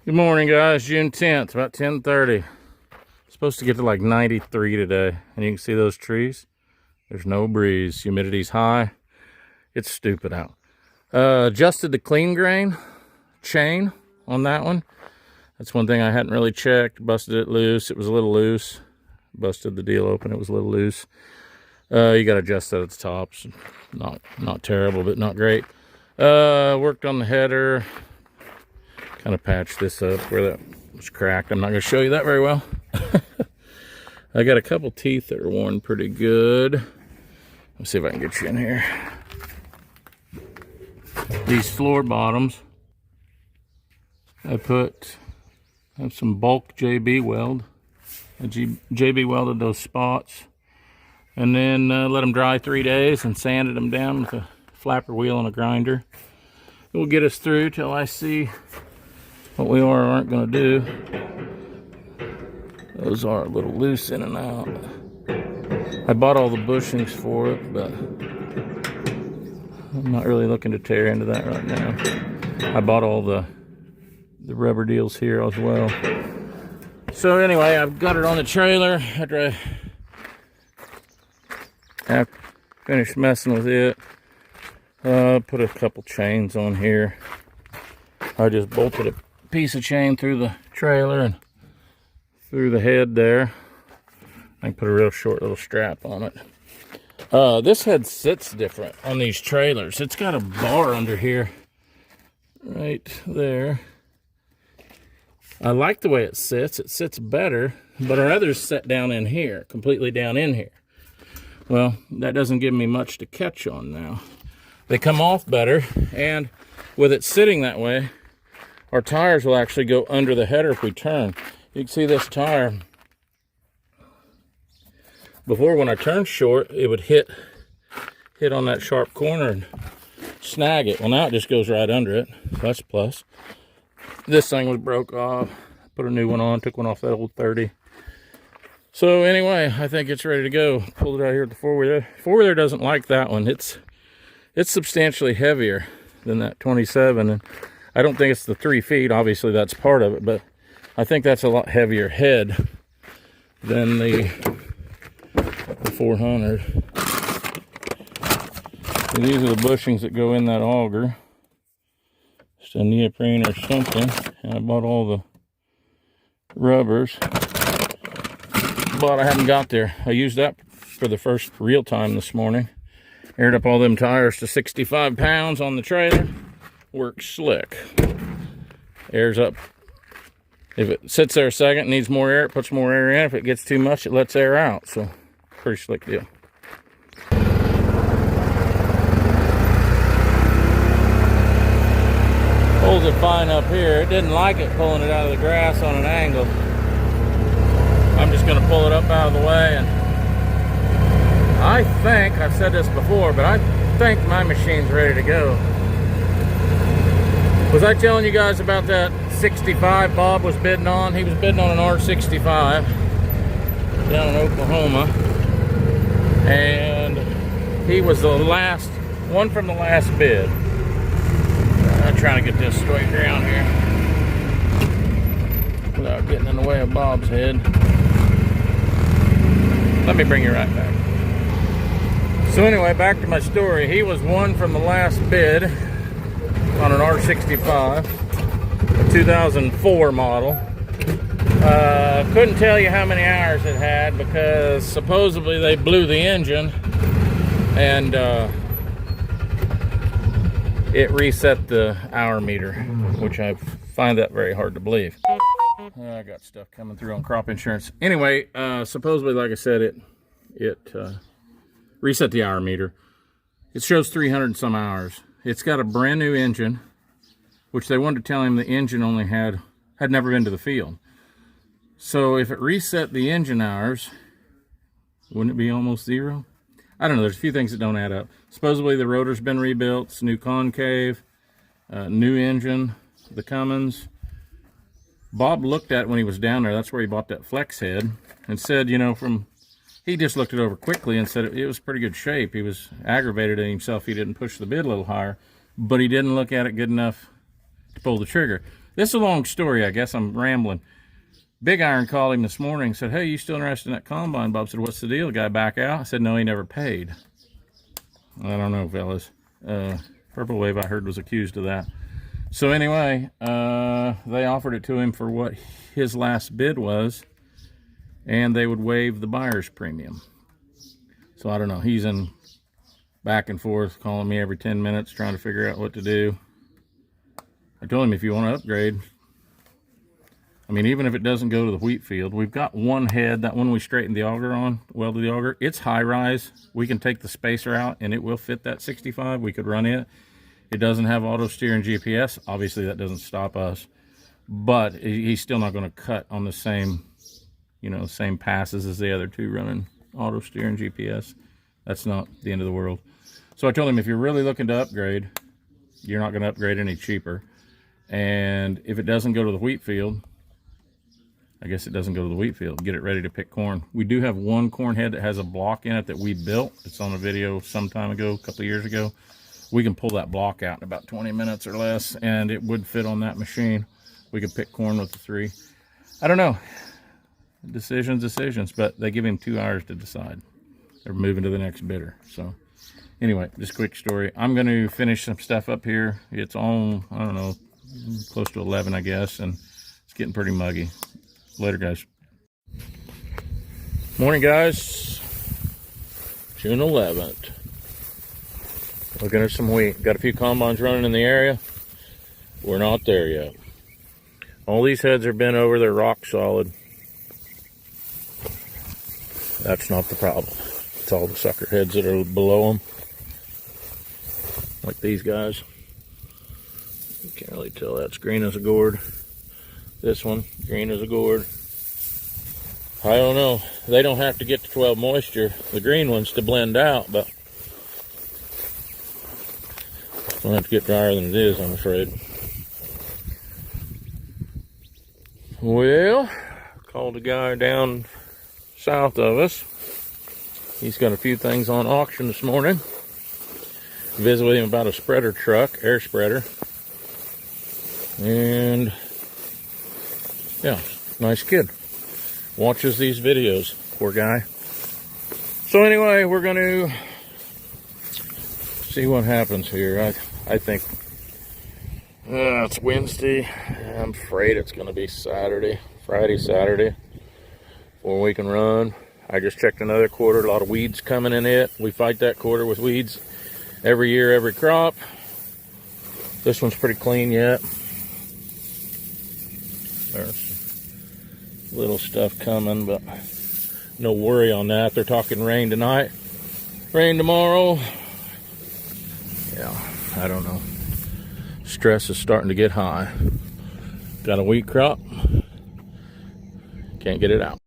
Good morning, guys. June 10th, about 10:30. Supposed to get to like 93 today. And you can see those trees. There's no breeze. Humidity's high. It's stupid out. Adjusted the clean grain chain on that one. That's one thing I hadn't really checked. Busted it loose. It was a little loose. Busted the deal open. It was a little loose. You got to adjust that at the tops. Not terrible, but not great. Worked on the header. Kind of patched this up where that was cracked. I'm not going to show you that very well. I got a couple teeth that are worn pretty good. Let's see if I can get you in here. These floor bottoms, I have some bulk JB weld. I JB welded those spots and then let them dry 3 days and sanded them down with a flapper wheel and a grinder. It will get us through till I see what we are or aren't going to do. Those are a little loose in and out. I bought all the bushings for it, but I'm not really looking to tear into that right now. I bought all the rubber deals here as well. So anyway, I've got it on the trailer after I finished messing with it. Put a couple chains on here. I just bolted a piece of chain through the trailer and through the head there. I can put a real short little strap on it. This head sits different on these trailers. It's got a bar under here right there. I like the way it sits. It sits better, but our others sit down in here, completely down in here. Well, that doesn't give me much to catch on now. They come off better, and with it sitting that way, our tires will actually go under the header if we turn. You can see this tire. Before, when I turned short, it would hit on that sharp corner and snag it. Well, now it just goes right under it. So that's a plus. This thing was broke off. Put a new one on. Took one off that old 30. So anyway, I think it's ready to go. Pulled it out here with the four-wheeler. Four-wheeler doesn't like that one. It's substantially heavier than that 27, and I don't think it's the 3 feet. Obviously, that's part of it, but I think that's a lot heavier head than the 400. So these are the bushings that go in that auger. Just a neoprene or something. And I bought all the rubbers, but I haven't got there. I used that for the first real time this morning. Aired up all them tires to 65 pounds on the trailer. Works slick. Airs up. If it sits there a second, needs more air, it puts more air in. If it gets too much, it lets air out. So, pretty slick deal. Holds it fine up here. It didn't like it pulling it out of the grass on an angle. I'm just going to pull it up out of the way, and I think, I've said this before, but I think my machine's ready to go. Was I telling you guys about that 65 Bob was bidding on? He was bidding on an R65 down in Oklahoma. And he was the last, one from the last bid. I'm trying to get this straight around here without getting in the way of Bob's head. Let me bring you right back. So anyway, back to my story. He was one from the last bid on an R65, a 2004 model. Couldn't tell you how many hours it had because supposedly they blew the engine and it reset the hour meter, which I find that very hard to believe. I got stuff coming through on crop insurance. Anyway, supposedly, like I said, it reset the hour meter. It shows 300 and some hours. It's got a brand new engine, which they wanted to tell him the engine only had never been to the field. So if it reset the engine hours, wouldn't it be almost zero? I don't know. There's a few things that don't add up. Supposedly the rotor's been rebuilt. It's new concave, new engine, the Cummins. Bob looked at it when he was down there. That's where he bought that flex head, and said, you know, he just looked it over quickly and said it was pretty good shape. He was aggravated at himself he didn't push the bid a little higher, but he didn't look at it good enough to pull the trigger. This is a long story, I guess. I'm rambling. BigIron called him this morning and said, hey, you still interested in that combine? Bob said, what's the deal? The guy back out? I said, no, he never paid. I don't know, fellas. Purple Wave, I heard, was accused of that. So anyway, they offered it to him for what his last bid was, and they would waive the buyer's premium. So I don't know. He's in back and forth, calling me every 10 minutes, trying to figure out what to do. I told him, if you want to upgrade, I mean, even if it doesn't go to the wheat field, we've got one head, that one we straightened the auger on, welded the auger. It's high rise. We can take the spacer out and it will fit that 65. We could run it. It doesn't have auto steer and GPS. Obviously, that doesn't stop us. But he's still not going to cut on the same, you know, same passes as the other two running auto steer and GPS. That's not the end of the world. So I told him, if you're really looking to upgrade, you're not going to upgrade any cheaper. And if it doesn't go to the wheat field, I guess it doesn't go to the wheat field. Get it ready to pick corn. We do have one corn head that has a block in it that we built. It's on a video some time ago, a couple of years ago. We can pull that block out in about 20 minutes or less, and it would fit on that machine. We could pick corn with the 3. I don't know. Decisions, but they give him 2 hours to decide. They're moving to the next bidder. So anyway, just a quick story. I'm going to finish some stuff up here. It's on, I don't know, close to 11, I guess, and it's getting pretty muggy. Later, guys. Morning, guys. June 11th. Looking at some wheat. Got a few combines running in the area. We're not there yet. All these heads are bent over. They're rock solid. That's not the problem. It's all the sucker heads that are below them. Like these guys. You can't really tell. That's green as a gourd. This one, green as a gourd. I don't know. They don't have to get to 12 moisture, the green ones, to blend out, but don't have to get drier than it is, I'm afraid. Well, called a guy down south of us. He's got a few things on auction this morning. Visited with him about a spreader truck, air spreader. And yeah, nice kid. Watches these videos, poor guy. So anyway, we're going to see what happens here. I think it's Wednesday. I'm afraid it's going to be Friday, Saturday, before we can run. I just checked another quarter. A lot of weeds coming in it. We fight that quarter with weeds every year, every crop. This one's pretty clean yet. There's little stuff coming, but no worry on that. They're talking rain tonight, rain tomorrow. Yeah, I don't know. Stress is starting to get high. Got a wheat crop. Can't get it out.